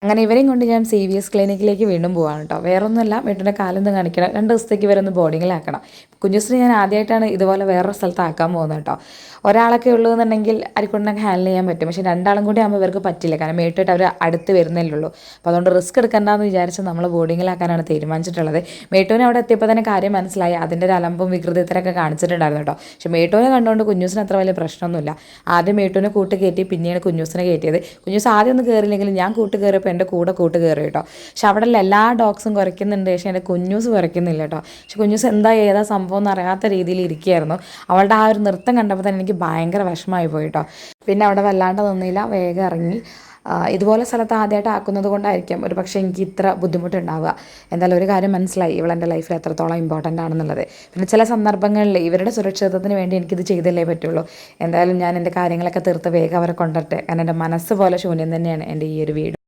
അങ്ങനെ ഇവരെയും കൊണ്ട് ഞാൻ CVS ക്ലിനിക്കിലേക്ക് വീണ്ടും പോവാണ് കേട്ടോ. വേറൊന്നുമല്ല, വീട്ടിൻ്റെ കാലൊന്ന് കാണിക്കണം, 2 ദിവസത്തേക്ക് ഇവരൊന്ന് ബോർഡിങ്ങിലാക്കണം. കുഞ്ഞുശ്രീ ഞാൻ ആദ്യമായിട്ടാണ് ഇതുപോലെ വേറൊരു സ്ഥലത്ത് ആക്കാൻ പോകുന്നത് കേട്ടോ. ഒരാളൊക്കെ ഉള്ളൂ എന്നുണ്ടെങ്കിൽ അരിക്കൊണ്ടൊക്കെ ഹാൻഡിൽ ചെയ്യാൻ പറ്റും. പക്ഷേ രണ്ടാളും കൂടി ആകുമ്പോൾ ഇവർക്ക് പറ്റില്ല, കാരണം മേട്ടായിട്ട് അവർ അടുത്ത് വരുന്നല്ലേ ഉള്ളൂ. അപ്പോൾ അതുകൊണ്ട് റിസ്ക് എടുക്കണ്ടെന്ന് വിചാരിച്ച് നമ്മൾ ബോർഡിങ്ങിലാക്കാനാണ് തീരുമാനിച്ചിട്ടുള്ളത്. മേട്ടൂനെ അവിടെ എത്തിയപ്പോൾ തന്നെ കാര്യം മനസ്സിലായി, അതിൻ്റെ ഒരു അലമ്പും വികൃതിത്തരൊക്കെ കാണിച്ചിട്ടുണ്ടായിരുന്നു കേട്ടോ. പക്ഷേ മേട്ടൂനെ കണ്ടുകൊണ്ട് കുഞ്ഞൂസിന് അത്ര വലിയ പ്രശ്നമൊന്നുമില്ല. ആദ്യം മേട്ടൂനെ കൂട്ട് കയറ്റി, പിന്നെയാണ് കുഞ്ഞൂസിനെ കയറ്റിയത്. കുഞ്ഞൂസ് ആദ്യം ഒന്നും കയറിയില്ലെങ്കിലും ഞാൻ കൂട്ട് കയറിയപ്പോൾ എൻ്റെ കൂട്ട് കയറി കേട്ടോ. പക്ഷെ അവിടെ എല്ലാ ഡോഗ്സും കുറയ്ക്കുന്നുണ്ട്, പക്ഷേ എൻ്റെ കുഞ്ഞൂസ് കുറയ്ക്കുന്നില്ല കേട്ടോ. പക്ഷെ കുഞ്ഞൂസ് എന്താ ഏതാ സംഭവം എന്ന് അറിയാത്ത രീതിയിൽ ഇരിക്കുകയായിരുന്നു. അവളുടെ ആ ഒരു നൃത്തം കണ്ടപ്പോൾ തന്നെ എനിക്ക് ഭയങ്കര വിഷമമായി പോയി കേട്ടോ. പിന്നെ അവിടെ വല്ലാണ്ട് നിന്നില്ല, വേഗം ഇറങ്ങി. ഇതുപോലെ സ്ഥലത്ത് ആദ്യമായിട്ട് ആക്കുന്നത് കൊണ്ടായിരിക്കും ഒരു പക്ഷേ എനിക്ക് ഇത്ര ബുദ്ധിമുട്ടുണ്ടാവുക. എന്തായാലും ഒരു കാര്യം മനസ്സിലായി, ഇവളെൻ്റെ ലൈഫിൽ എത്രത്തോളം ഇമ്പോർട്ടൻ്റ് ആണെന്നുള്ളത്. പിന്നെ ചില സന്ദർഭങ്ങളിൽ ഇവരുടെ സുരക്ഷിതത്വത്തിന് വേണ്ടി എനിക്കിത് ചെയ്തല്ലേ പറ്റുള്ളൂ. എന്തായാലും ഞാൻ എൻ്റെ കാര്യങ്ങളൊക്കെ തീർത്ത് വേഗം അവരെ കൊണ്ടുവരട്ടെ, കാരണം എൻ്റെ മനസ്സ് പോലെ ശൂന്യം തന്നെയാണ് എൻ്റെ ഈ ഒരു വീട്.